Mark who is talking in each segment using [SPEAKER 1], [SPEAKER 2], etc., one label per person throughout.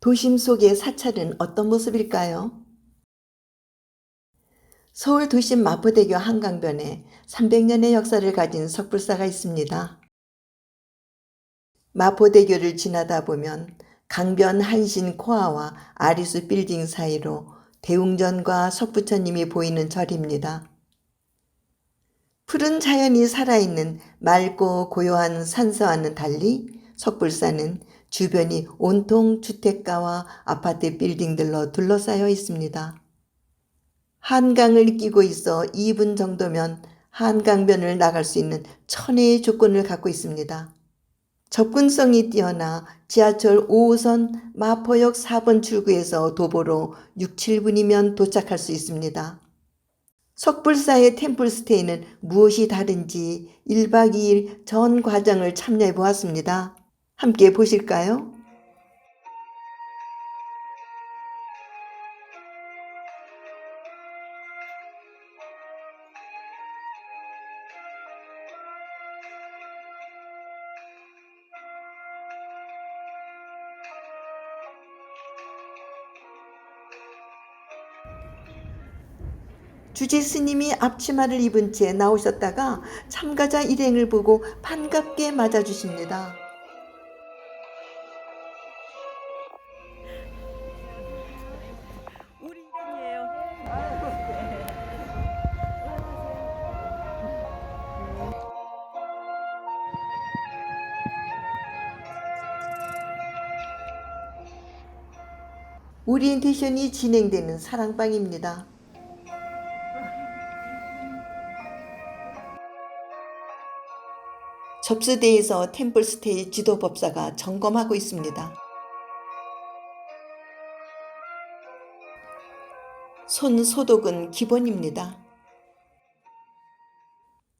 [SPEAKER 1] 도심 속의 사찰은 어떤 모습일까요? 서울 도심 마포대교 한강변에 300년의 역사를 가진 석불사가 있습니다. 마포대교를 지나다 보면 강변 한신 코아와 아리수 빌딩 사이로 대웅전과 석부처님이 보이는 절입니다. 푸른 자연이 살아있는 맑고 고요한 산서와는 달리 석불사는 주변이 온통 주택가와 아파트 빌딩들로 둘러싸여 있습니다. 한강을 끼고 있어 2분 정도면 한강변을 나갈 수 있는 천혜의 조건을 갖고 있습니다. 접근성이 뛰어나 지하철 5호선 마포역 4번 출구에서 도보로 6, 7분이면 도착할 수 있습니다. 석불사의 템플스테이는 무엇이 다른지 1박 2일 전 과정을 참여해 보았습니다. 함께 보실까요? 주지 스님이 앞치마를 입은 채 나오셨다가 참가자 일행을 보고 반갑게 맞아주십니다.
[SPEAKER 2] 우리 일행이에요.
[SPEAKER 1] 오리엔테이션이 진행되는 사랑방입니다. 접수대에서 템플스테이 지도법사가 점검하고 있습니다. 손 소독은 기본입니다.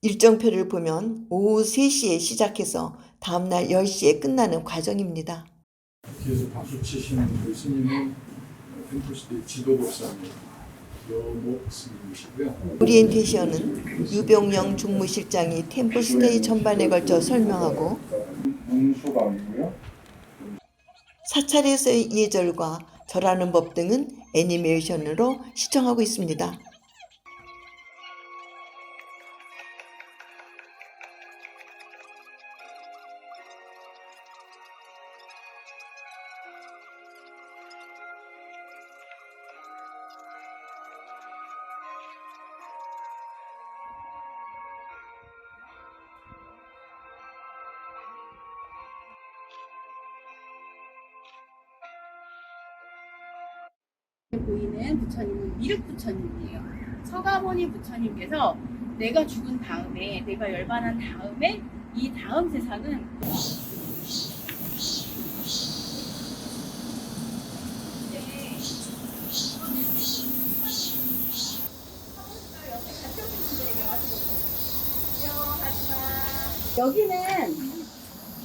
[SPEAKER 1] 일정표를 보면 오후 3시에 시작해서 다음날 10시에 끝나는 과정입니다.
[SPEAKER 3] 뒤에서 박수 치시는 그 스님은 템플스테이 지도법사입니다. 여목 스님이시고요.
[SPEAKER 1] 오리엔테이션은 유병영 중무실장이 템플스테이 전반에 걸쳐 설명하고
[SPEAKER 3] 문수방이고요.
[SPEAKER 1] 사찰에서의 예절과 절하는 법 등은 애니메이션으로 시청하고 있습니다.
[SPEAKER 4] 보이는 부처님은 미륵 부처님이에요. 서가모니 부처님께서 내가 죽은 다음에, 내가 열반한 다음에 이 다음 세상은 여기는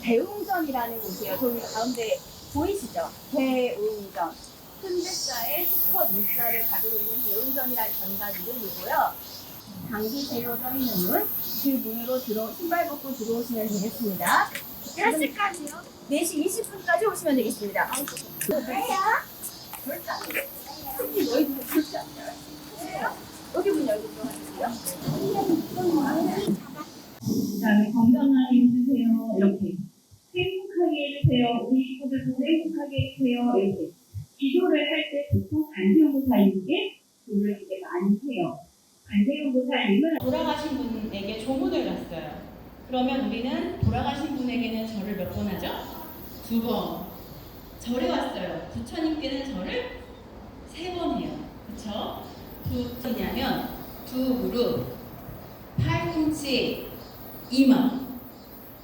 [SPEAKER 4] 대웅전이라는 곳이에요. 저기 가운데 보이시죠? 대웅전. 현대사의 슈퍼 물살을 가지고 있는 대웅전이라는 전관 이름이고요. 당기 세워져 있는 문, 그 문으로 신발 벗고 들어오시면 되겠습니다. 몇 시까지요? 4시 20분까지 오시면 되겠습니다. 왜요? 특히 너희들 절대 안 열어요. 여기 문 열고 들어가주세요. 그다음에 건강하게 해주세요. 이렇게 행복하게 해주세요. 우리 식구들도 행복하게 해주세요. 이렇게. 기도를 할 때 보통 관세음보살님께 돈을 되게 많이 해요. 관세음보살님은
[SPEAKER 5] 돌아가신 분에게 조문을 갔어요. 그러면 우리는 돌아가신 분에게는 절을 몇 번 하죠? 2번. 절에 왔어요. 부처님께는 절을 3번 해요. 그쵸? 뭐냐면 두 무릎, 팔꿈치, 이마.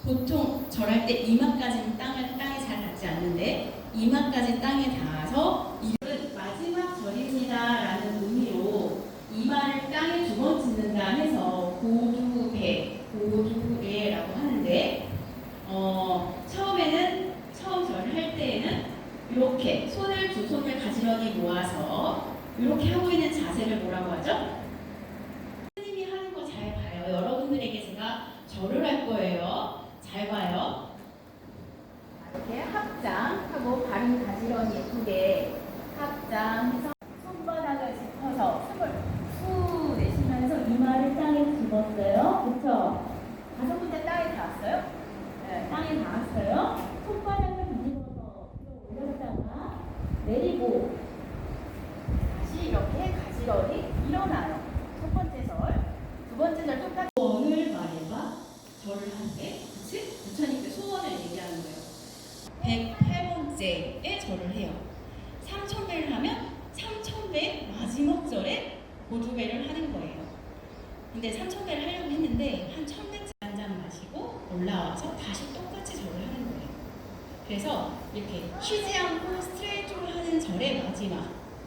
[SPEAKER 5] 보통 절할 때 이마까지는 땅에 잘 닿지 않는데 이마까지 땅에 닿아서 이는 마지막 절입니다 라는 의미로 이마를 땅에 2번 짚는다 해서 고두배, 고두배라고 하는데 처음 절을 할 때에는 이렇게 두 손을 가지런히 모아서 이렇게 하고 있는 자세를 뭐라고 하죠? 스님이 하는 거 잘 봐요. 여러분들에게 제가 절을 할 거예요. 잘 봐요.
[SPEAKER 4] 이렇게 합장하고 발은 가지런히 예쁘게 합장해서 손바닥을 짚어서 숨을 후 내쉬면서 이마를 땅에 집었어요. 그렇죠? 5군데 땅에 닿았어요? 네, 땅에 닿았어요. 손바닥을 뒤집어서 올렸다가 내리고 다시 이렇게 가지런히 일어나요. 첫 번째 절. 두 번째 절 똑같이
[SPEAKER 5] 소원을 말해봐. 절을 하는데, 그치? 부처님께 소원을 얘기하는 거예요. 108번째에 절을 해요. 3000배를 하면 3000배 마지막 절에 고두배를 하는 거예요. 근데 3000배를 하려고 했는데 한 1000배째 한 잔 마시고 올라와서 다시 똑같이 절을 하는 거예요. 그래서 이렇게 쉬지 않고 스트레이트로 하는 절의 마지막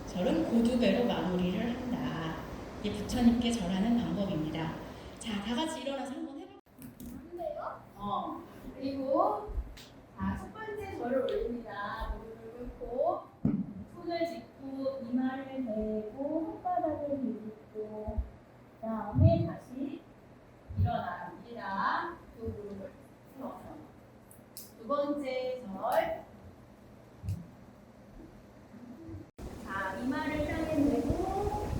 [SPEAKER 5] 절은 고두배로 마무리를 한다. 이게 부처님께 절하는 방법입니다. 자, 다 같이 일어나서 한번 해볼까요?
[SPEAKER 4] 그리고 자, 첫 번째 절을 올립니다. 무릎을 꿇고 손을 짚고 이마를 대고 손바닥을 뒤집고 그 다음에 다시 일어납니다. 두 무릎을 세워서 두 번째 절. 자, 이마를 땅에 대고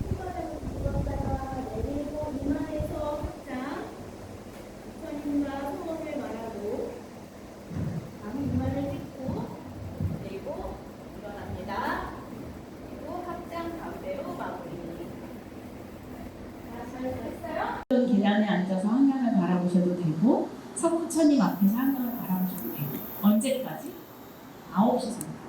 [SPEAKER 4] 손바닥을 뒤집었다가 내리고 이마에서 확장. 부처님과 소원을 말하고 다음 이마를 찢고 그리고 일어납니다. 그리고 합장 가운데로 마무리. 자, 잘 됐어요?
[SPEAKER 2] 계단에 앉아서 한강을 바라보셔도 되고 석부처님 앞에서 한강을 바라보셔도 되고 언제까지? 9시 전까지.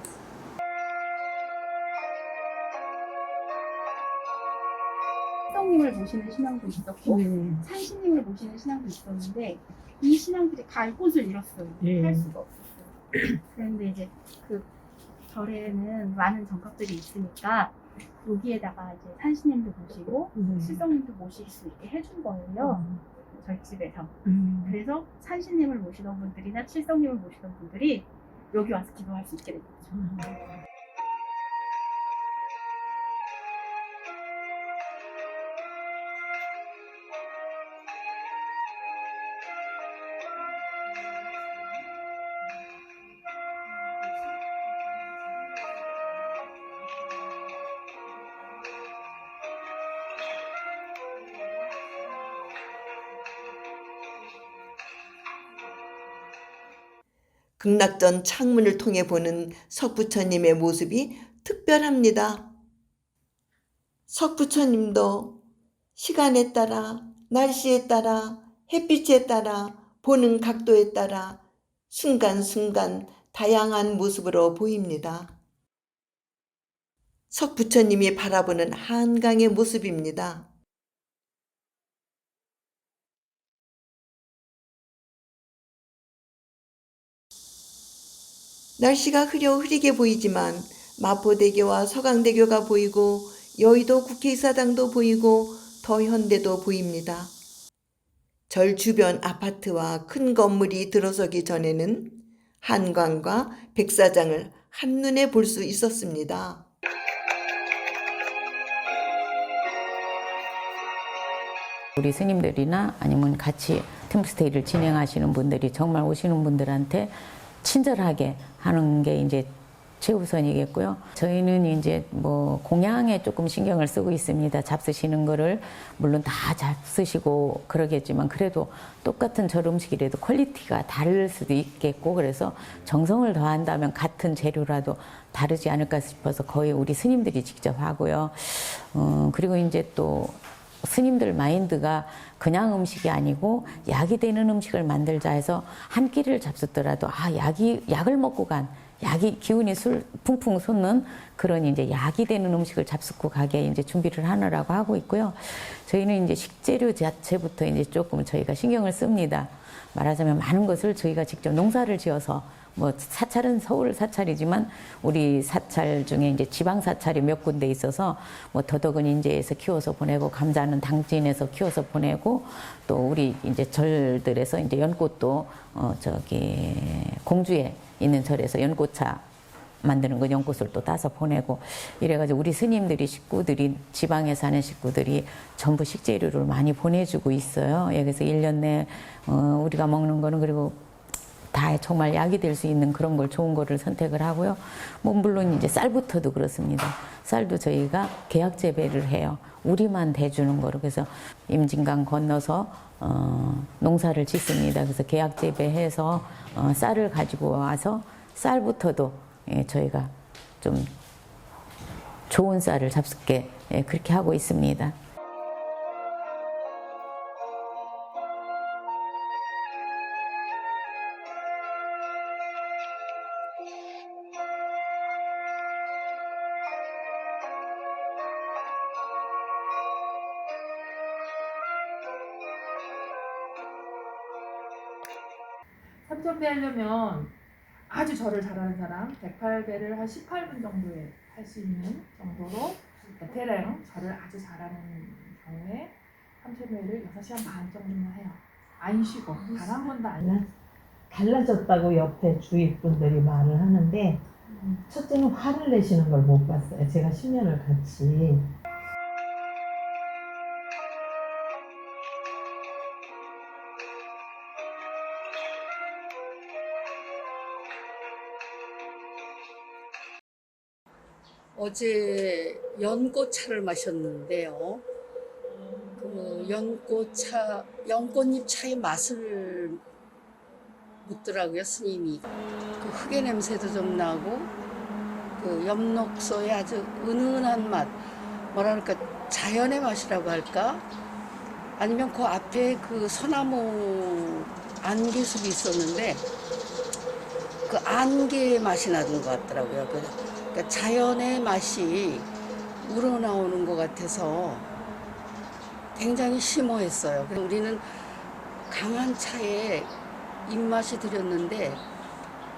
[SPEAKER 6] 성님을 모시는 신앙도 있었고 산신님을 모시는 신앙도 있었는데 이 신앙들이 갈 곳을 잃었어요. 갈 수가 없었어요. 그런데 이제 그 절에는 많은 정각들이 있으니까 여기에다가 이제 산신님도 모시고 실성님도 모실 수 있게 해준 거예요. 절집에서. 그래서 산신님을 모시던 분들이나 칠성님을 모시던 분들이 여기 와서 기도할 수 있게 된 거죠.
[SPEAKER 1] 극락전 창문을 통해 보는 석부처님의 모습이 특별합니다. 석부처님도 시간에 따라, 날씨에 따라, 햇빛에 따라, 보는 각도에 따라 순간순간 다양한 모습으로 보입니다. 석부처님이 바라보는 한강의 모습입니다. 날씨가 흐리게 보이지만 마포대교와 서강대교가 보이고 여의도 국회의사당도 보이고 더현대도 보입니다. 절 주변 아파트와 큰 건물이 들어서기 전에는 한강과 백사장을 한눈에 볼 수 있었습니다.
[SPEAKER 7] 우리 스님들이나 아니면 같이 템플스테이를 진행하시는 분들이 정말 오시는 분들한테 친절하게 하는 게 이제 최우선이겠고요. 저희는 이제 뭐 공양에 조금 신경을 쓰고 있습니다. 잡수시는 거를 물론 다 잡수시고 그러겠지만 그래도 똑같은 절 음식이라도 퀄리티가 다를 수도 있겠고 그래서 정성을 더한다면 같은 재료라도 다르지 않을까 싶어서 거의 우리 스님들이 직접 하고요. 그리고 이제 또 스님들 마인드가 그냥 음식이 아니고 약이 되는 음식을 만들자 해서 한 끼를 잡수더라도 약을 먹고 간 약이 기운이 풍풍 솟는 그런 이제 약이 되는 음식을 잡수고 가게 이제 준비를 하느라고 하고 있고요. 저희는 이제 식재료 자체부터 이제 조금 저희가 신경을 씁니다. 말하자면 많은 것을 저희가 직접 농사를 지어서 뭐 사찰은 서울 사찰이지만 우리 사찰 중에 이제 지방 사찰이 몇 군데 있어서 뭐 더덕은 인제에서 키워서 보내고 감자는 당진에서 키워서 보내고 또 우리 이제 절들에서 이제 연꽃도 저기 공주에 있는 절에서 연꽃차 만드는 거 연꽃을 또 따서 보내고 이래가지고 우리 스님들이 식구들이 지방에 사는 식구들이 전부 식재료를 많이 보내주고 있어요. 여기서 1년 내 우리가 먹는 거는 그리고 다 정말 약이 될 수 있는 그런 걸 좋은 거를 선택을 하고요. 뭐 물론 이제 쌀부터도 그렇습니다. 쌀도 저희가 계약 재배를 해요. 우리만 대주는 거로. 그래서 임진강 건너서 농사를 짓습니다. 그래서 계약 재배해서 쌀을 가지고 와서 쌀부터도 저희가 좀 좋은 쌀을 잡수게 그렇게 하고 있습니다.
[SPEAKER 2] 삼천배 하려면 아주 절을 잘하는 사람 108배를 한 18분 정도에 할 수 있는 정도로 베테랑 절을 아주 잘하는 경우에 3000배를 6시간 반 정도만 해요. 안 쉬고 단 한 번도 안 해요.
[SPEAKER 8] 달라졌다고 옆에 주위 분들이 말을 하는데 첫째는 화를 내시는 걸 못 봤어요. 제가 10년을 같이.
[SPEAKER 9] 어제 연꽃차를 마셨는데요. 그 연꽃잎 차의 맛을 묻더라고요, 스님이. 그 흙의 냄새도 좀 나고, 그 엽록소의 아주 은은한 맛, 뭐랄까, 자연의 맛이라고 할까? 아니면 그 앞에 그 소나무 안개숲이 있었는데, 그 안개의 맛이 나는 것 같더라고요. 그러니까 자연의 맛이 우러나오는 것 같아서 굉장히 심오했어요. 우리는 강한 차에 입맛이 들였는데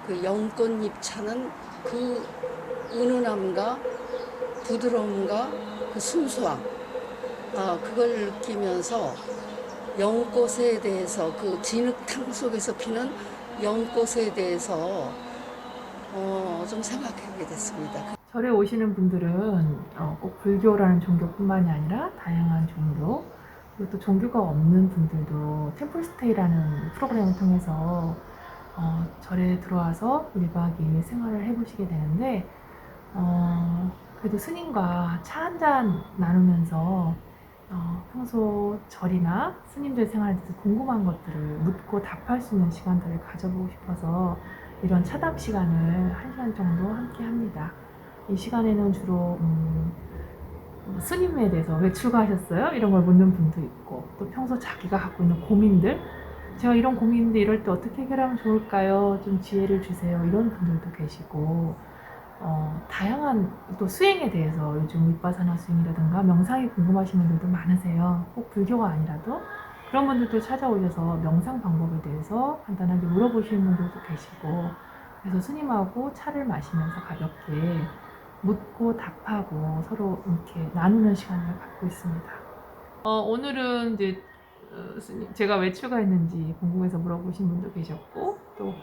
[SPEAKER 9] 그 연꽃잎 차는 그 은은함과 부드러움과 그 순수함, 그걸 느끼면서 연꽃에 대해서 그 진흙탕 속에서 피는 연꽃에 대해서 좀 생각하게 됐습니다.
[SPEAKER 2] 절에 오시는 분들은 꼭 불교라는 종교뿐만이 아니라 다양한 종교, 그리고 또 종교가 없는 분들도 템플스테이라는 프로그램을 통해서 절에 들어와서 1박 2일 생활을 해보시게 되는데 그래도 스님과 차 한잔 나누면서 평소 절이나 스님들 생활에 대해서 궁금한 것들을 묻고 답할 수 있는 시간들을 가져보고 싶어서 이런 차담 시간을 1시간 정도 함께 합니다. 이 시간에는 주로 스님에 대해서 왜 출가하셨어요? 이런 걸 묻는 분도 있고, 또 평소 자기가 갖고 있는 고민들, 제가 이런 고민인데 이럴 때 어떻게 해결하면 좋을까요? 좀 지혜를 주세요. 이런 분들도 계시고, 다양한 또 수행에 대해서 요즘 윗바사나 수행이라든가 명상이 궁금하신 분들도 많으세요. 꼭 불교가 아니라도 그런 분들도 찾아오셔서 명상 방법에 대해서 간단하게 물어보시는 분들도 계시고, 그래서 스님하고 차를 마시면서 가볍게 묻고 답하고 서로 이렇게 나누는 시간을 갖고 있습니다. 오늘은 이제 제가 왜 출가했는지 궁금해서 물어보신 분도 계셨고, 또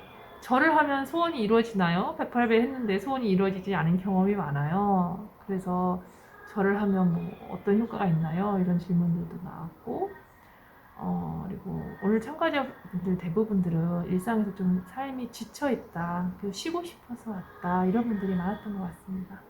[SPEAKER 2] 절을 하면 소원이 이루어지나요? 108배 했는데 소원이 이루어지지 않은 경험이 많아요. 그래서 절을 하면 뭐 어떤 효과가 있나요? 이런 질문들도 나왔고, 그리고 오늘 참가자분들 대부분들은 일상에서 좀 삶이 지쳐있다, 쉬고 싶어서 왔다, 이런 분들이 많았던 것 같습니다.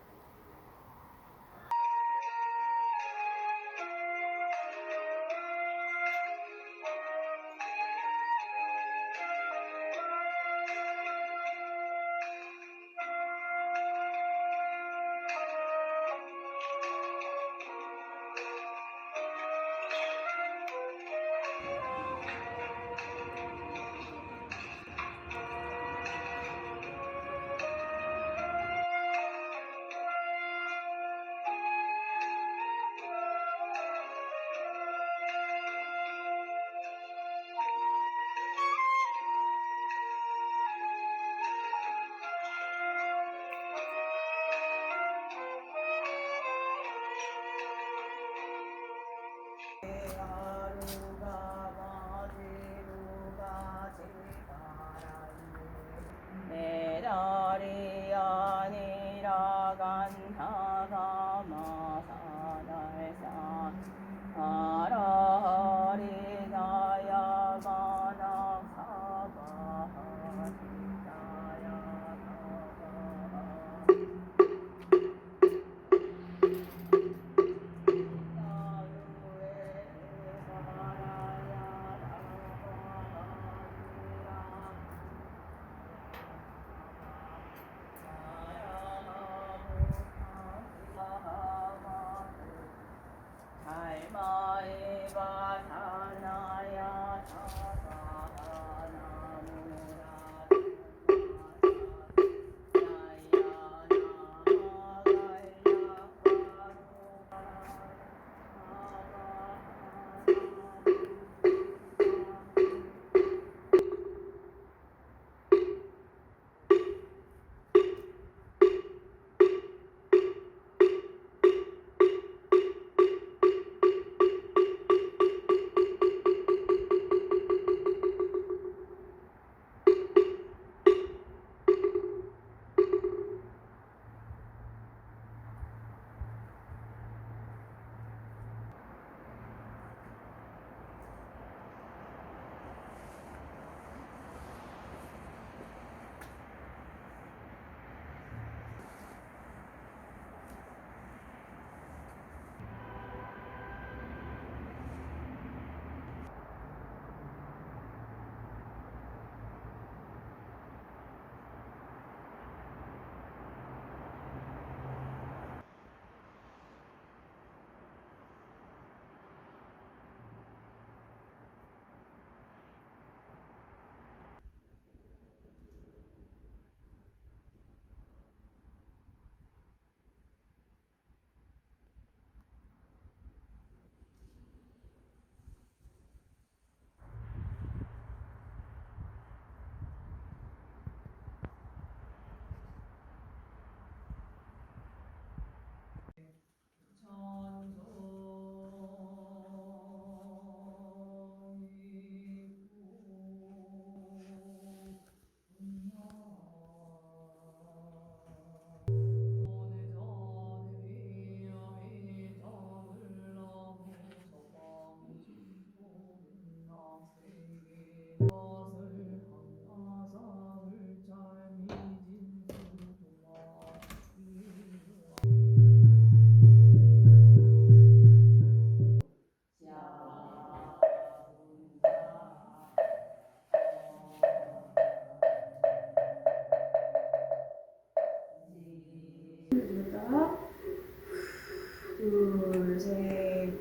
[SPEAKER 4] 둘, 셋, 넷,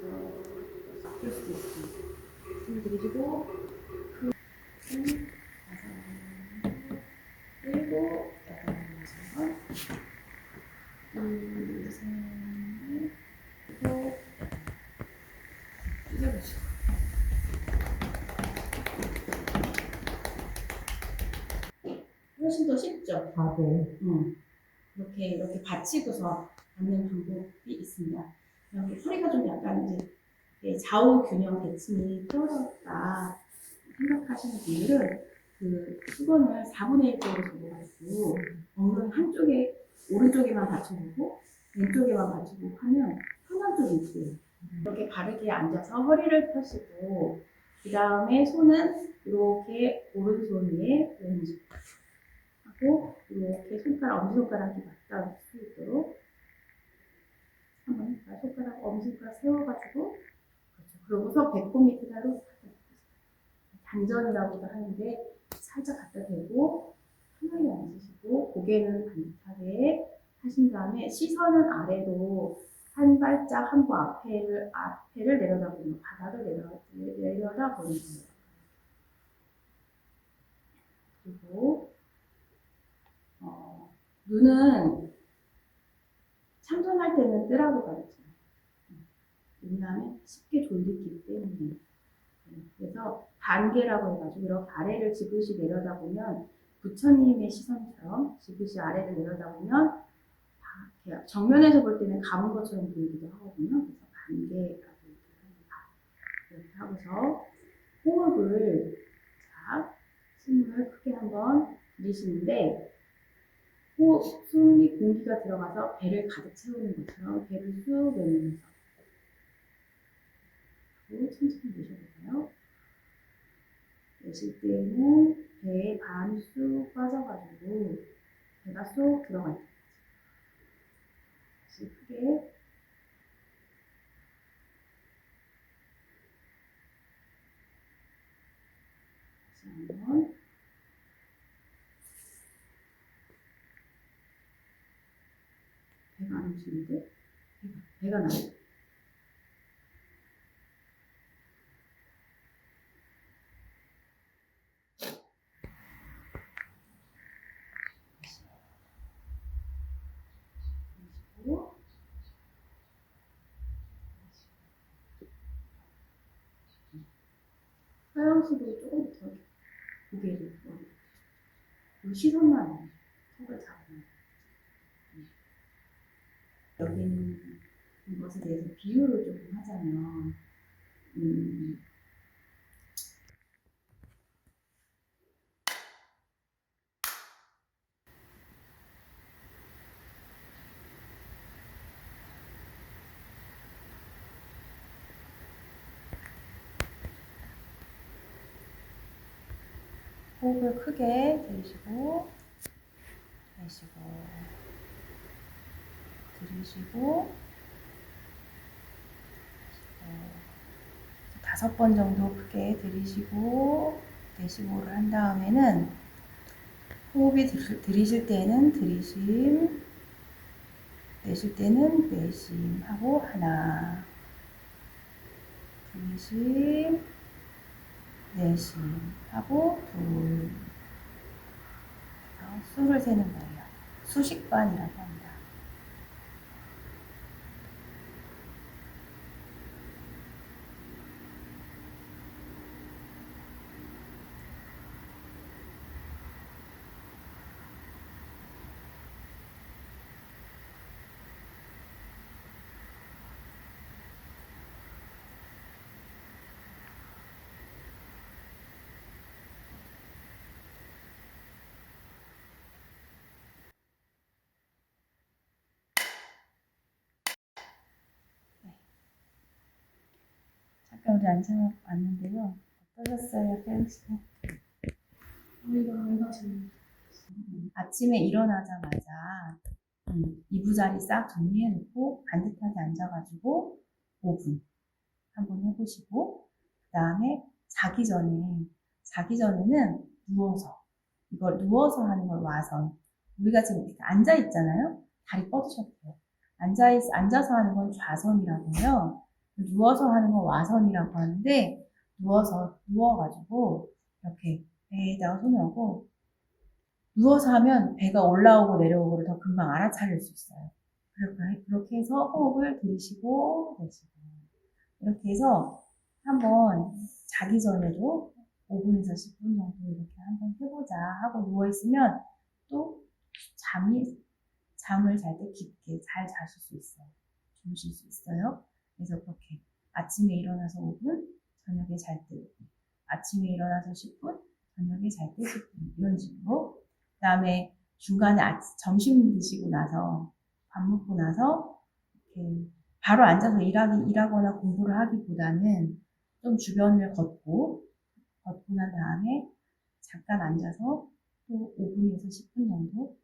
[SPEAKER 4] 다섯. 그럴 수도 있습니다. 숨 들이쉬고, 셋, 다섯, 일곱, 여덟, 둘, 셋, 넷, 일곱, 찢어보시고. 훨씬 더 쉽죠? 이렇게 받치고서 받는 방법이 있습니다. 여기 허리가 좀 약간 이제 좌우 균형 대칭이 떨어졌다 생각하시는 분들은 그 수건을 4분의 1쪽으로 접어가지고 엉덩이 한쪽에 오른쪽에만 받쳐보고 왼쪽에만 받쳐보고 하면 편한 쪽이 있어요. 이렇게 바르게 앉아서 허리를 펴시고 그 다음에 손은 이렇게 오른손 위에 왼손 하고 이렇게 손가락, 엄지손가락이 맞닿을 수 있도록 한번 손가락, 엄지손가락 세워가지고 그렇죠. 그러고서 배꼽 밑에다로 단전이라고도 하는데 살짝 갖다 대고 편하게 앉으시고 고개는 반듯하게 하신 다음에 시선은 아래로 한 발짝 한 步 앞에를 내려다보는 바닥을 내려다보는 거예요. 그리고 눈은 참선할 때는 뜨라고 가르쳐요. 왜냐하면 쉽게 졸리기 때문에. 그래서 반개라고 해가지고 이렇게 아래를 지그시 내려다보면 부처님의 시선처럼 지그시 아래를 내려다보면 이렇게 정면에서 볼 때는 감은 것처럼 보이기도 하거든요. 그래서 반개라고 합니다. 이렇게 하고서 호흡을 숨을 크게 한번 들이쉬는데 숨이 공기가 들어가서 배를 가득 채우는 것처럼 배를 쑥 내면서 천천히 내셔볼까요? 내쉴 때는 배에 반이 쑥 빠져가지고 배가 쏙 들어갈 때까지 다시 크게 다시 한번 배가 안 움직이는데 배가 나요.
[SPEAKER 6] 이런 식으로 조금 더 고개를 시선만 턱을 잡고 여기 있는 것에 대해서 비유를 조금 하자면 호흡을 크게 들이쉬고 내쉬고 들이쉬고 내쉬고 5번 정도 크게 들이쉬고 내쉬고를 한 다음에는 호흡이 들이쉴 때는 들이쉼 내쉴 때는 내쉼 하고 하나 들이쉼 내쉼 하고 둘 수를 세는 거예요. 수식반이라고 합니다. 잠깐 우리 앉아봤는데요. 어떠셨어요, 혜영 씨? 아침에 일어나자마자 이부자리 싹 정리해놓고 반듯하게 앉아가지고 5분 한번 해보시고 그 다음에 자기 전에는 누워서 이걸 누워서 하는 걸 와선 우리가 지금 이렇게 앉아 있잖아요. 다리 뻗으셔도 돼요. 앉아서 하는 건 좌선이라고요. 누워서 하는 건 와선이라고 하는데 누워가지고 이렇게 배에다가 손을 얹고 누워서 하면 배가 올라오고 내려오고를 더 금방 알아차릴 수 있어요. 그렇게 해서 호흡을 들이쉬고 내쉬고 이렇게 해서 한번 자기 전에도 5분에서 10분 정도 이렇게 한번 해보자 하고 누워있으면 또 잠을 잘 때 깊게 잘 자실 수 있어요. 주무실 수 있어요. 그래서 그렇게 아침에 일어나서 5분, 저녁에 잘 때 5분, 아침에 일어나서 10분, 저녁에 잘 때 10분 이런 식으로 그 다음에 중간에 점심 드시고 나서 밥 먹고 나서 이렇게 바로 앉아서 일하거나 공부를 하기보다는 좀 주변을 걷고 난 다음에 잠깐 앉아서 또 5분에서 10분 정도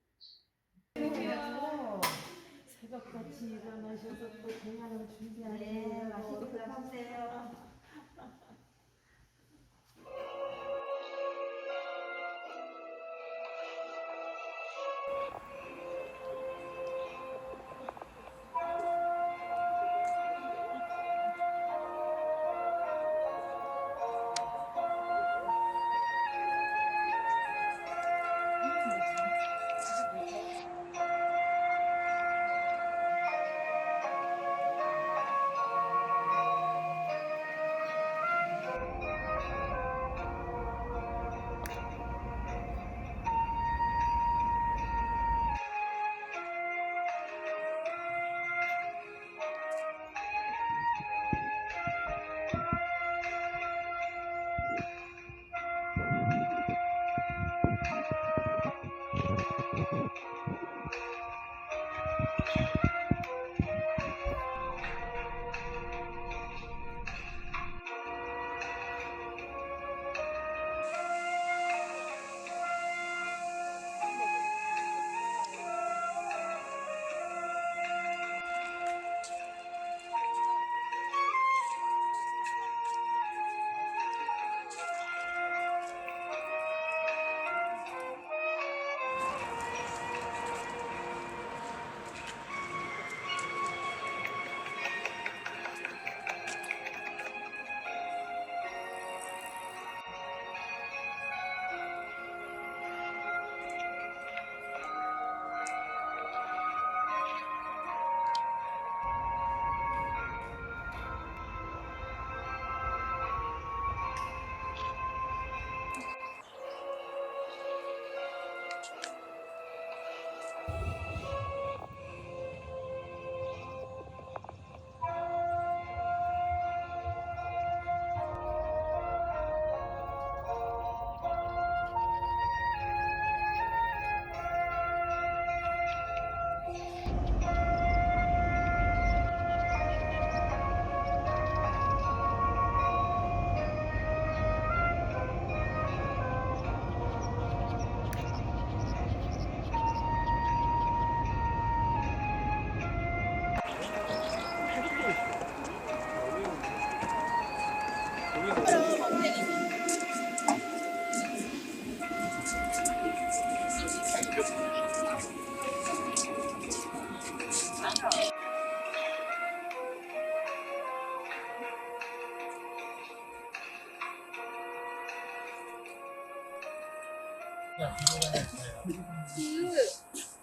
[SPEAKER 8] 새벽같이 일어나셔서 또 공연을 준비하시는 맛있게 드세요.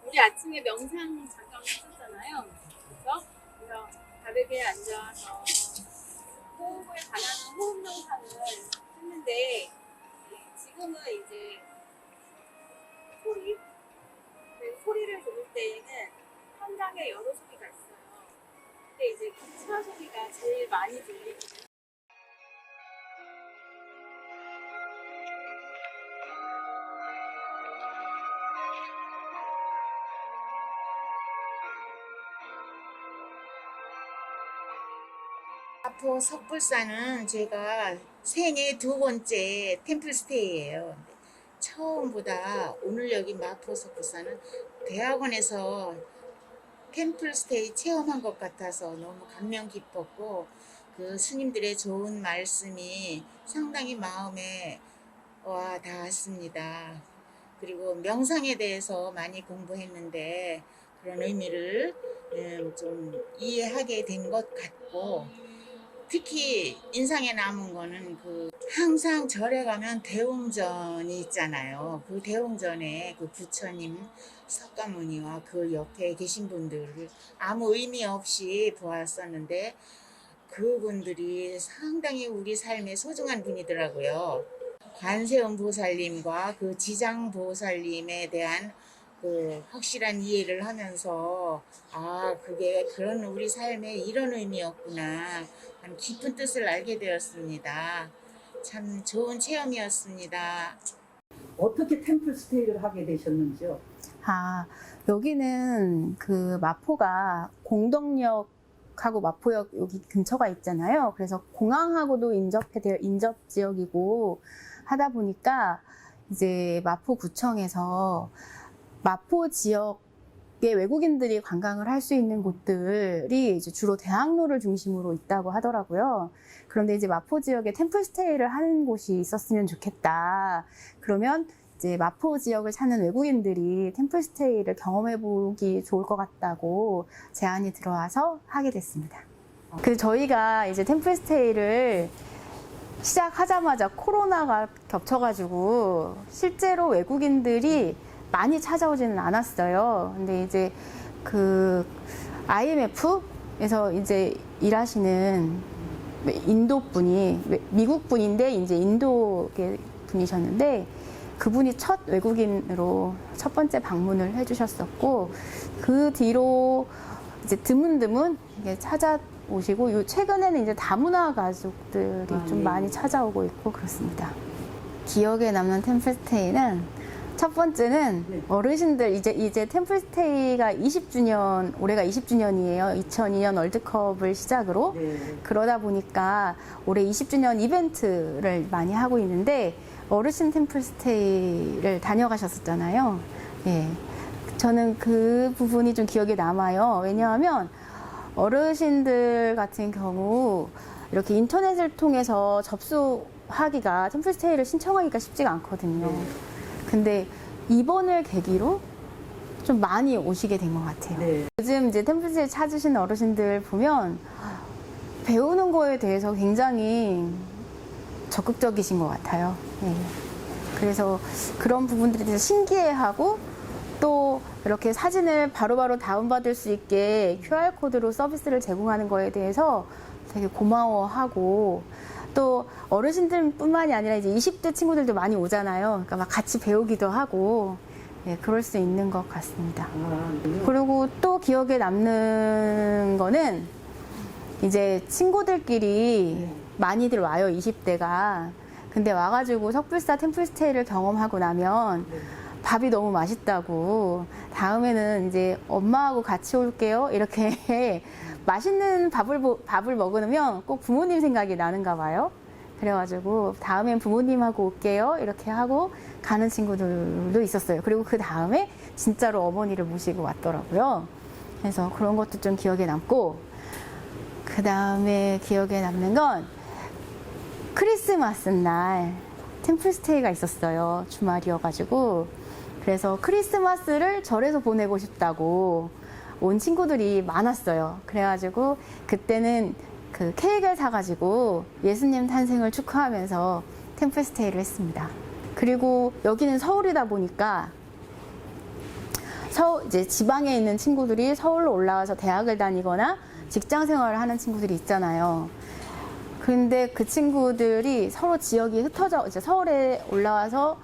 [SPEAKER 4] 우리 아침에 명상 잠깐 했었잖아요. 그래서 다르게 앉아서 호흡을 관하는 호흡 명상을 했는데 지금은 이제 소리를 들을 때에는 현장에 여러 소리가 있어요. 근데 이제 기차 소리가 제일 많이 들리거든요.
[SPEAKER 10] 마포 석불사는 제가 생애 2번째 템플스테이예요. 처음보다 오늘 여기 마포 석불사는 대학원에서 템플스테이 체험한 것 같아서 너무 감명 깊었고 그 스님들의 좋은 말씀이 상당히 마음에 와 닿았습니다. 그리고 명상에 대해서 많이 공부했는데 그런 의미를 좀 이해하게 된 것 같고 특히 인상에 남은 거는 그 항상 절에 가면 대웅전이 있잖아요. 그 대웅전에 그 부처님 석가모니와 그 옆에 계신 분들을 아무 의미 없이 보았었는데 그분들이 상당히 우리 삶에 소중한 분이더라고요. 관세음 보살님과 그 지장 보살님에 대한 그 확실한 이해를 하면서 아 그게 그런 우리 삶에 이런 의미였구나 하는 깊은 뜻을 알게 되었습니다. 참 좋은 체험이었습니다.
[SPEAKER 11] 어떻게 템플 스테이를 하게 되셨는지요?
[SPEAKER 6] 여기는 그 마포가 공덕역하고 마포역 여기 근처가 있잖아요. 그래서 공항하고도 인접 지역이고 하다 보니까 이제 마포구청에서 마포 지역의 외국인들이 관광을 할 수 있는 곳들이 이제 주로 대학로를 중심으로 있다고 하더라고요. 그런데 이제 마포 지역에 템플스테이를 하는 곳이 있었으면 좋겠다. 그러면 이제 마포 지역을 사는 외국인들이 템플스테이를 경험해보기 좋을 것 같다고 제안이 들어와서 하게 됐습니다. 그래서 저희가 이제 템플스테이를 시작하자마자 코로나가 겹쳐가지고 실제로 외국인들이 많이 찾아오지는 않았어요. 근데 이제 그 IMF에서 이제 일하시는 인도 분이 미국 분인데 이제 인도 분이셨는데 그분이 첫 외국인으로 첫 번째 방문을 해주셨었고 그 뒤로 이제 드문드문 찾아오시고 최근에는 이제 다문화 가족들이 좀 많이 찾아오고 있고 그렇습니다. 기억에 남는 템플스테이는 첫 번째는 어르신들 이제 템플스테이가 20주년 올해가 20주년이에요. 2002년 월드컵을 시작으로 그러다 보니까 올해 20주년 이벤트를 많이 하고 있는데 어르신 템플스테이를 다녀가셨었잖아요. 예, 저는 그 부분이 좀 기억에 남아요. 왜냐하면 어르신들 같은 경우 이렇게 인터넷을 통해서 접수하기가 템플스테이를 신청하기가 쉽지가 않거든요. 근데 이번을 계기로 좀 많이 오시게 된 것 같아요. 요즘 이제 템플스테이 찾으시는 어르신들 보면 배우는 거에 대해서 굉장히 적극적이신 것 같아요. 그래서 그런 부분들에 대해서 신기해하고 또 이렇게 사진을 바로바로 다운받을 수 있게 QR코드로 서비스를 제공하는 거에 대해서 되게 고마워하고 또 어르신들뿐만이 아니라 이제 20대 친구들도 많이 오잖아요. 그러니까 막 같이 배우기도 하고 그럴 수 있는 것 같습니다. 그리고 또 기억에 남는 거는 이제 친구들끼리 많이들 와요, 20대가. 근데 와가지고 석불사 템플스테이를 경험하고 나면 밥이 너무 맛있다고 다음에는 이제 엄마하고 같이 올게요 이렇게 맛있는 밥을 먹으면 꼭 부모님 생각이 나는가 봐요. 그래가지고 다음엔 부모님하고 올게요 이렇게 하고 가는 친구들도 있었어요. 그리고 그 다음에 진짜로 어머니를 모시고 왔더라고요. 그래서 그런 것도 좀 기억에 남고 그 다음에 기억에 남는 건 크리스마스 날 템플스테이가 있었어요. 주말이어가지고. 그래서 크리스마스를 절에서 보내고 싶다고 온 친구들이 많았어요. 그래가지고 그때는 그 케이크를 사가지고 예수님 탄생을 축하하면서 템플스테이를 했습니다. 그리고 여기는 서울이다 보니까 이제 지방에 있는 친구들이 서울로 올라와서 대학을 다니거나 직장 생활을 하는 친구들이 있잖아요. 근데 그 친구들이 서로 지역이 흩어져 이제 서울에 올라와서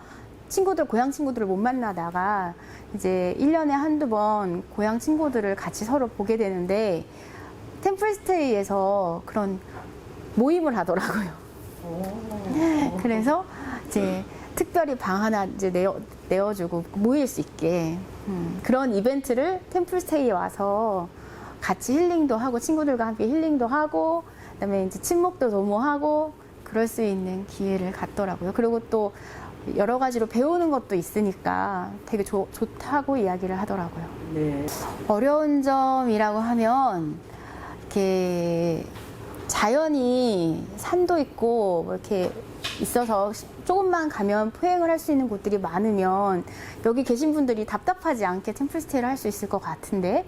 [SPEAKER 6] 고향 친구들을 못 만나다가 이제 1년에 한두 번 고향 친구들을 같이 서로 보게 되는데 템플스테이에서 그런 모임을 하더라고요. 그래서 이제 특별히 방 하나 이제 내어주고 모일 수 있게 그런 이벤트를 템플스테이에 와서 같이 힐링도 하고 친구들과 함께 힐링도 하고 그다음에 이제 친목도 도모하고 그럴 수 있는 기회를 갖더라고요. 그리고 또 여러 가지로 배우는 것도 있으니까 되게 좋다고 이야기를 하더라고요.
[SPEAKER 11] 네.
[SPEAKER 6] 어려운 점이라고 하면 이렇게 자연이 산도 있고 뭐 이렇게 있어서 조금만 가면 포행을 할 수 있는 곳들이 많으면 여기 계신 분들이 답답하지 않게 템플스테이를 할 수 있을 것 같은데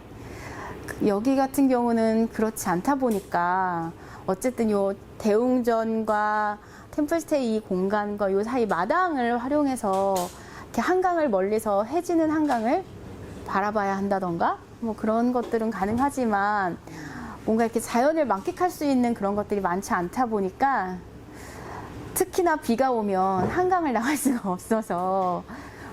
[SPEAKER 6] 여기 같은 경우는 그렇지 않다 보니까 어쨌든 요 대웅전과 템플스테이 이 공간과 요 사이 마당을 활용해서 이렇게 한강을 멀리서 해지는 한강을 바라봐야 한다던가 뭐 그런 것들은 가능하지만 뭔가 이렇게 자연을 만끽할 수 있는 그런 것들이 많지 않다 보니까 특히나 비가 오면 한강을 나갈 수가 없어서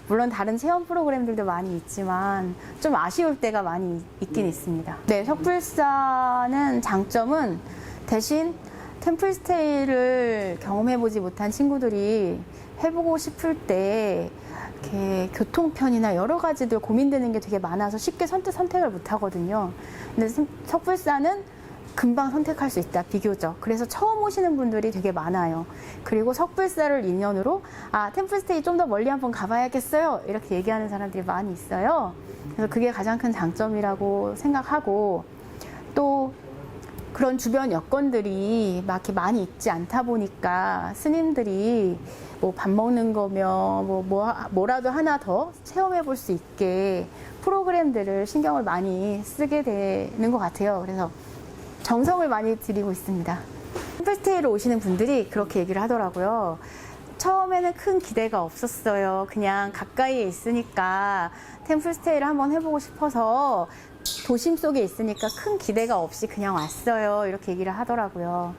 [SPEAKER 6] 물론 다른 체험 프로그램들도 많이 있지만 좀 아쉬울 때가 많이 있긴 있습니다. 네, 석불사는 장점은 대신 템플스테이를 경험해보지 못한 친구들이 해보고 싶을 때 이렇게 교통편이나 여러 가지들 고민되는 게 되게 많아서 쉽게 선택을 못 하거든요. 근데 석불사는 금방 선택할 수 있다, 비교적. 그래서 처음 오시는 분들이 되게 많아요. 그리고 석불사를 인연으로 템플스테이 좀 더 멀리 한번 가봐야겠어요, 이렇게 얘기하는 사람들이 많이 있어요. 그래서 그게 가장 큰 장점이라고 생각하고 또 그런 주변 여건들이 막 이렇게 많이 있지 않다 보니까 스님들이 뭐 밥 먹는 거며 뭐라도 하나 더 체험해 볼 수 있게 프로그램들을 신경을 많이 쓰게 되는 것 같아요. 그래서 정성을 많이 들이고 있습니다. 템플스테이로 오시는 분들이 그렇게 얘기를 하더라고요. 처음에는 큰 기대가 없었어요. 그냥 가까이에 있으니까 템플스테이를 한번 해보고 싶어서 도심 속에 있으니까 큰 기대가 없이 그냥 왔어요, 이렇게 얘기를 하더라고요.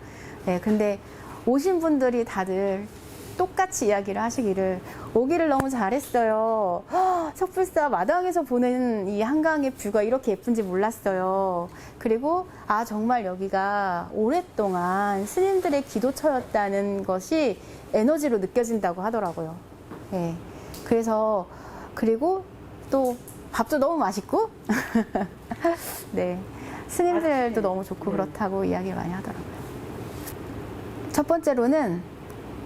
[SPEAKER 6] 네, 근데 오신 분들이 다들 똑같이 이야기를 하시기를 오기를 너무 잘했어요. 석불사 마당에서 보는 이 한강의 뷰가 이렇게 예쁜지 몰랐어요. 그리고 정말 여기가 오랫동안 스님들의 기도처였다는 것이 에너지로 느껴진다고 하더라고요. 네, 그래서 그리고 또 밥도 너무 맛있고 네, 스님들도 너무 좋고 그렇다고 이야기를 많이 하더라고요. 첫 번째로는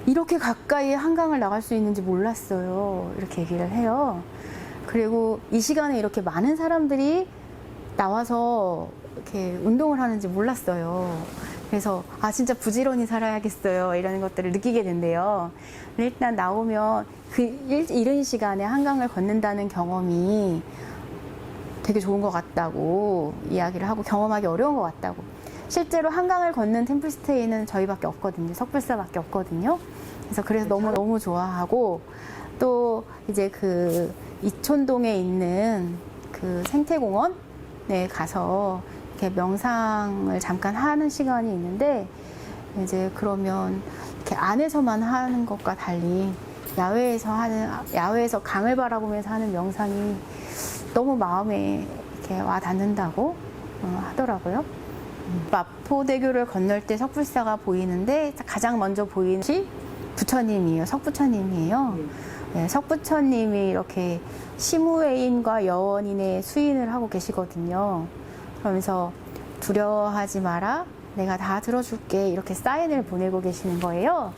[SPEAKER 6] 이렇게 가까이 한강을 나갈 수 있는지 몰랐어요, 이렇게 얘기를 해요. 그리고 이 시간에 이렇게 많은 사람들이 나와서 이렇게 운동을 하는지 몰랐어요. 그래서 진짜 부지런히 살아야겠어요, 이런 것들을 느끼게 된대요. 일단 나오면 그 이른 시간에 한강을 걷는다는 경험이 되게 좋은 것 같다고 이야기를 하고 경험하기 어려운 것 같다고. 실제로 한강을 걷는 템플스테이는 저희밖에 없거든요. 석불사밖에 없거든요. 그래서 너무 좋아하고 또 이제 그 이촌동에 있는 그 생태공원에 가서 이렇게 명상을 잠깐 하는 시간이 있는데 이제 그러면 이렇게 안에서만 하는 것과 달리 야외에서 강을 바라보면서 하는 명상이 너무 마음에 이렇게 와 닿는다고 하더라고요. 마포대교를 건널 때 석불사가 보이는데 가장 먼저 보이는 것이 부처님이에요. 석부처님이에요. 네, 석부처님이 이렇게 시무회인과 여원인의 수인을 하고 계시거든요. 그러면서 두려워하지 마라, 내가 다 들어줄게, 이렇게 사인을 보내고 계시는 거예요.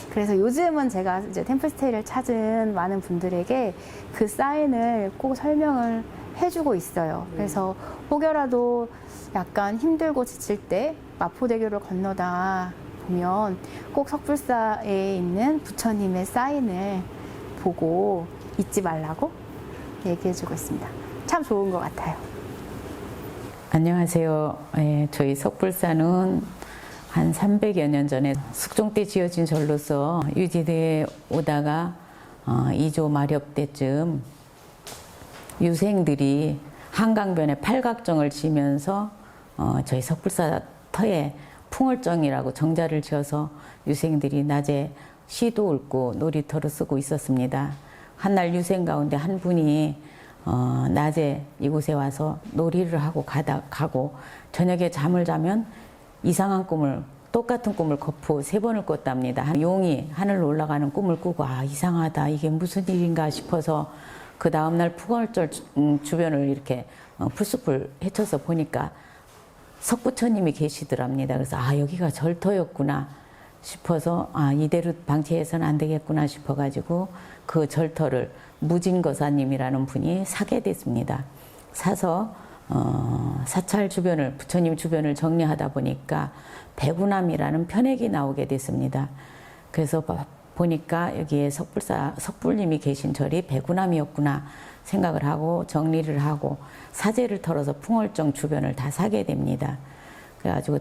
[SPEAKER 6] 그래서 요즘은 제가 이제 템플스테이를 찾은 많은 분들에게 그 사인을 꼭 설명을 해주고 있어요. 그래서 혹여라도 약간 힘들고 지칠 때 마포대교를 건너다 보면 꼭 석불사에 있는 부처님의 사인을 보고 잊지 말라고 얘기해주고 있습니다. 참 좋은 것 같아요.
[SPEAKER 7] 안녕하세요. 저희 석불사는 한 300여 년 전에 숙종 때 지어진 절로서 유지되어 오다가 2조 마렵 때쯤 유생들이 한강변에 팔각정을 지면서 저희 석불사 터에 풍월정이라고 정자를 지어서 유생들이 낮에 시도 읊고 놀이터를 쓰고 있었습니다. 한날 유생 가운데 한 분이 낮에 이곳에 와서 놀이를 하고 가고 저녁에 잠을 자면 이상한 꿈을 똑같은 꿈을 거푸 3번을 꿨답니다. 용이 하늘로 올라가는 꿈을 꾸고 이상하다 이게 무슨 일인가 싶어서 그 다음날 풍월절 주변을 이렇게 풀숲을 헤쳐서 보니까 석부처님이 계시더랍니다. 그래서 여기가 절터였구나 싶어서 이대로 방치해서는 안 되겠구나 싶어가지고 그 절터를 무진거사님이라는 분이 사게 됐습니다. 사서 사찰 주변을 부처님 주변을 정리하다 보니까 배구남이라는 편액이 나오게 됐습니다. 그래서 보니까 여기에 석불님이 계신 절이 배구남이었구나 생각을 하고 정리를 하고 사제를 털어서 풍월정 주변을 다 사게 됩니다. 그래가지고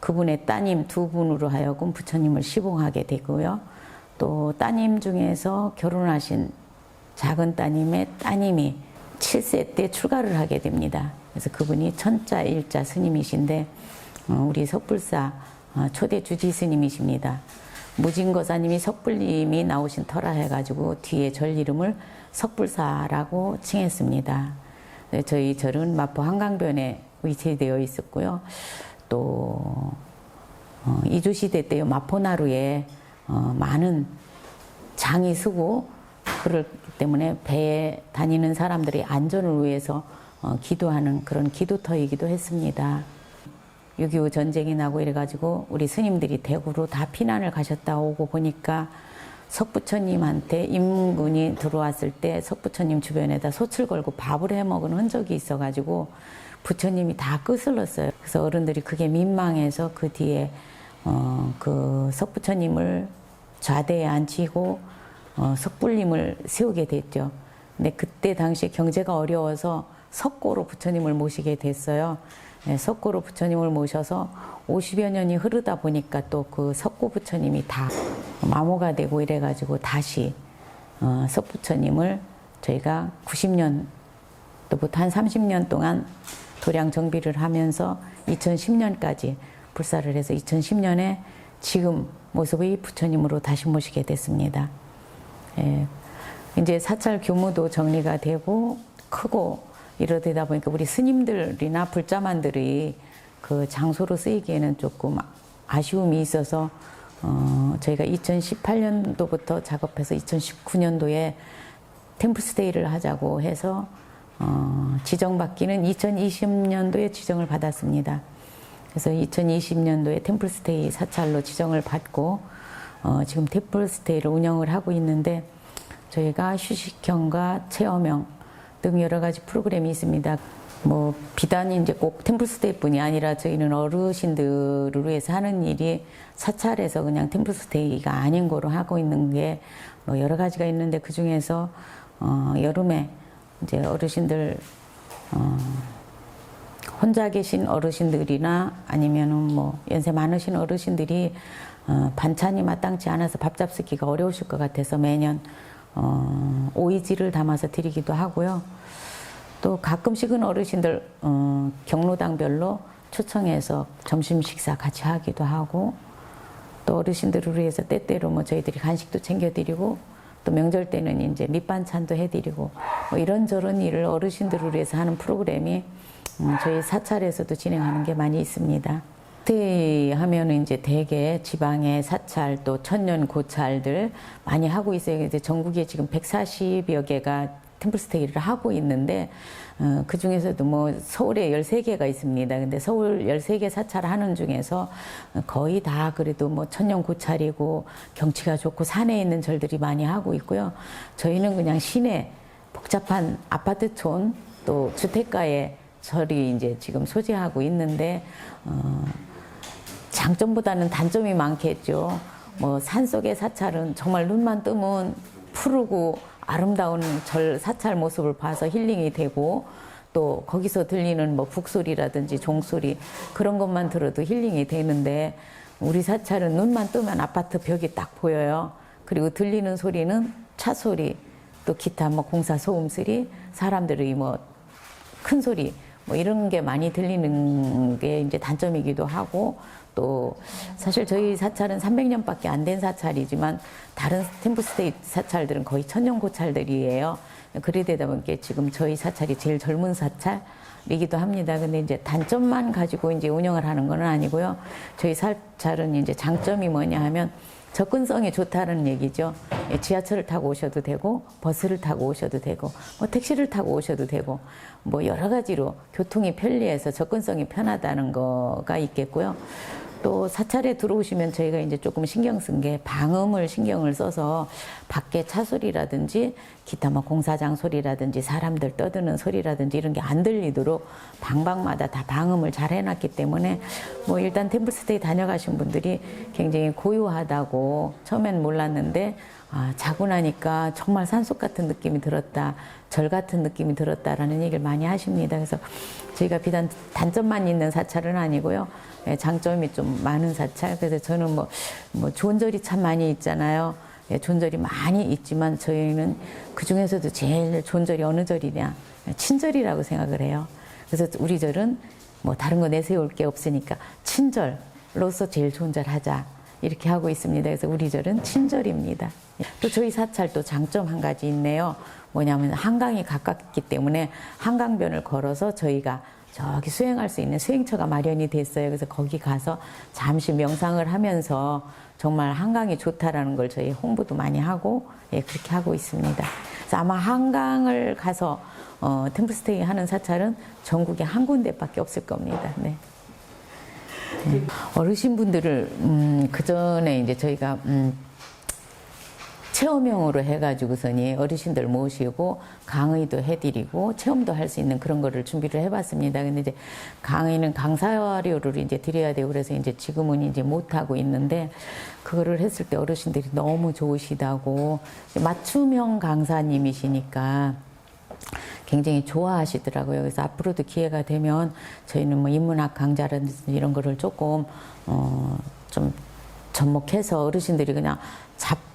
[SPEAKER 7] 그분의 따님 2분으로 하여금 부처님을 시봉하게 되고요. 또 따님 중에서 결혼하신 작은 따님의 따님이 7세 때 출가를 하게 됩니다. 그래서 그분이 천자 일자 스님이신데 우리 석불사 초대 주지 스님이십니다. 무진거사님이 석불님이 나오신 터라 해가지고 뒤에 절 이름을 석불사라고 칭했습니다. 저희 절은 마포 한강변에 위치되어 있었고요. 또 이주시대 때 마포나루에 많은 장이 서고 그렇기 때문에 배에 다니는 사람들의 안전을 위해서 기도하는 그런 기도터이기도 했습니다. 6.25 전쟁이 나고 이래가지고 우리 스님들이 대구로 다 피난을 가셨다 오고 보니까 석부처님한테 인문군이 들어왔을 때 석부처님 주변에다 솥을 걸고 밥을 해먹은 흔적이 있어가지고 부처님이 다 끄슬렀어요. 그래서 어른들이 그게 민망해서 그 뒤에 그 석부처님을 좌대에 앉히고 석불님을 세우게 됐죠. 근데 그때 당시 경제가 어려워서 석고로 부처님을 모시게 됐어요. 석고로 부처님을 모셔서 50여 년이 흐르다 보니까 또 그 석고 부처님이 다 마모가 되고 이래가지고 다시 석부처님을 저희가 90년도부터 한 30년 동안 도량 정비를 하면서 2010년까지 불사를 해서 2010년에 지금 모습의 부처님으로 다시 모시게 됐습니다. 이제 사찰 규모도 정리가 되고 크고 이러다 보니까 우리 스님들이나 불자만들이 그 장소로 쓰이기에는 조금 아쉬움이 있어서 저희가 2018년도부터 작업해서 2019년도에 템플스테이를 하자고 해서 지정받기는 2020년도에 지정을 받았습니다. 그래서 2020년도에 템플스테이 사찰로 지정을 받고 지금 템플스테이를 운영을 하고 있는데 저희가 휴식형과 체험형 등 여러 가지 프로그램이 있습니다. 뭐 비단 이제 꼭 템플스테이뿐이 아니라 저희는 어르신들을 위해서 하는 일이 사찰에서 그냥 템플스테이가 아닌 거로 하고 있는 게 뭐 여러 가지가 있는데 그 중에서 여름에 이제 어르신들 혼자 계신 어르신들이나 아니면은 뭐 연세 많으신 어르신들이 반찬이 마땅치 않아서 밥 잡수기가 어려우실 것 같아서 매년 오이지를 담아서 드리기도 하고요. 또 가끔씩은 어르신들 경로당별로 초청해서 점심 식사 같이 하기도 하고 또 어르신들을 위해서 때때로 뭐 저희들이 간식도 챙겨드리고 또 명절 때는 이제 밑반찬도 해드리고 뭐 이런저런 일을 어르신들을 위해서 하는 프로그램이 저희 사찰에서도 진행하는 게 많이 있습니다. 스테이 하면은 이제 대개 지방의 사찰 또 천년 고찰들 많이 하고 있어요. 이제 전국에 지금 140여 개가 템플스테이를 하고 있는데 그 중에서도 뭐 서울에 13개가 있습니다. 근데 서울 13개 사찰하는 중에서 거의 다 그래도 뭐 천년 고찰이고 경치가 좋고 산에 있는 절들이 많이 하고 있고요. 저희는 그냥 시내 복잡한 아파트촌 또 주택가에 절이 이제 지금 소재하고 있는데 장점보다는 단점이 많겠죠. 뭐 산속의 사찰은 정말 눈만 뜨면 푸르고 아름다운 절 사찰 모습을 봐서 힐링이 되고, 또 거기서 들리는 뭐 북소리라든지 종소리 그런 것만 들어도 힐링이 되는데, 우리 사찰은 눈만 뜨면 아파트 벽이 딱 보여요. 그리고 들리는 소리는 차 소리, 또 기타 뭐 공사 소음 소리, 사람들의 뭐 큰 소리, 뭐 이런 게 많이 들리는 게 이제 단점이기도 하고, 또 사실 저희 사찰은 300년밖에 안 된 사찰이지만 다른 템플스테이 사찰들은 거의 천년 고찰들이에요. 그러다 보니까 지금 저희 사찰이 제일 젊은 사찰이기도 합니다. 근데 이제 단점만 가지고 이제 운영을 하는 건 아니고요. 저희 사찰은 이제 장점이 뭐냐 하면 접근성이 좋다는 얘기죠. 지하철을 타고 오셔도 되고, 버스를 타고 오셔도 되고, 뭐 택시를 타고 오셔도 되고, 뭐 여러 가지로 교통이 편리해서 접근성이 편하다는 거가 있겠고요. 또 사찰에 들어오시면 저희가 이제 조금 신경 쓴 게 방음을 신경을 써서 밖에 차 소리라든지 기타 뭐 공사장 소리라든지 사람들 떠드는 소리라든지 이런 게 안 들리도록 방방마다 다 방음을 잘 해놨기 때문에 뭐 일단 템플스테이 다녀가신 분들이 굉장히 고요하다고 처음엔 몰랐는데, 자고 나니까 정말 산속 같은 느낌이 들었다, 절 같은 느낌이 들었다라는 얘기를 많이 하십니다. 그래서 저희가 비단 단점만 있는 사찰은 아니고요. 장점이 좀 많은 사찰. 그래서 저는 뭐 존절이 참 많이 있잖아요. 존절이 많이 있지만 저희는 그 중에서도 제일 존절이 어느 절이냐? 친절이라고 생각을 해요. 그래서 우리 절은 뭐 다른 거 내세울 게 없으니까 친절로서 제일 존잘하자 이렇게 하고 있습니다. 그래서 우리 절은 친절입니다. 또 저희 사찰 또 장점 한 가지 있네요. 뭐냐면 한강이 가깝기 때문에 한강변을 걸어서 저희가 저기 수행할 수 있는 수행처가 마련이 됐어요. 그래서 거기 가서 잠시 명상을 하면서 정말 한강이 좋다라는 걸 저희 홍보도 많이 하고, 그렇게 하고 있습니다. 그래서 아마 한강을 가서 템플스테이 하는 사찰은 전국에 한 군데밖에 없을 겁니다. 네. 어르신분들을 그 전에 이제 저희가 체험형으로 해가지고서니 어르신들 모시고 강의도 해드리고 체험도 할 수 있는 그런 거를 준비를 해봤습니다. 근데 이제 강의는 강사료를 이제 드려야 되고 그래서 이제 지금은 이제 못하고 있는데, 그거를 했을 때 어르신들이 너무 좋으시다고, 맞춤형 강사님이시니까 굉장히 좋아하시더라고요. 그래서 앞으로도 기회가 되면 저희는 뭐 인문학 강좌라든지 이런 거를 조금 좀 접목해서 어르신들이 그냥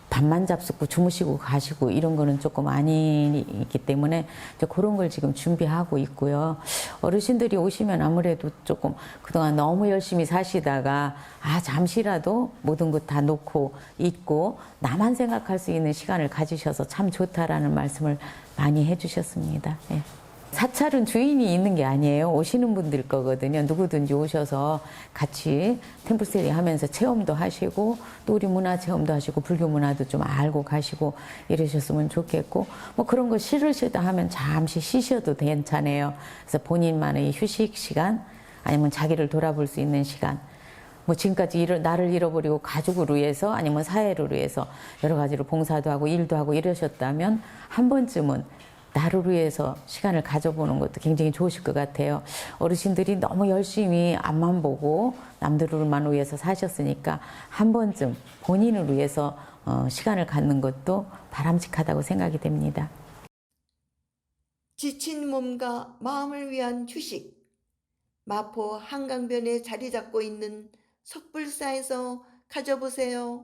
[SPEAKER 7] 밥만 잡수고 주무시고 가시고 이런 거는 조금 아니기 때문에 이제 그런 걸 지금 준비하고 있고요. 어르신들이 오시면 아무래도 조금 그동안 너무 열심히 사시다가 잠시라도 모든 것 다 놓고 있고 나만 생각할 수 있는 시간을 가지셔서 참 좋다라는 말씀을 많이 해주셨습니다. 예. 사찰은 주인이 있는 게 아니에요. 오시는 분들 거거든요. 누구든지 오셔서 같이 템플스테이 하면서 체험도 하시고, 또 우리 문화 체험도 하시고, 불교 문화도 좀 알고 가시고 이러셨으면 좋겠고, 뭐 그런 거 싫으시다 하면 잠시 쉬셔도 괜찮아요. 그래서 본인만의 휴식 시간, 아니면 자기를 돌아볼 수 있는 시간, 뭐 지금까지 나를 잃어버리고 가족을 위해서 아니면 사회를 위해서 여러 가지로 봉사도 하고 일도 하고 이러셨다면 한 번쯤은 나를 위해서 시간을 가져보는 것도 굉장히 좋으실 것 같아요. 어르신들이 너무 열심히 앞만 보고 남들만 위해서 사셨으니까 한 번쯤 본인을 위해서 시간을 갖는 것도 바람직하다고 생각이 됩니다.
[SPEAKER 1] 지친 몸과 마음을 위한 휴식. 마포 한강변에 자리 잡고 있는 석불사에서 가져보세요.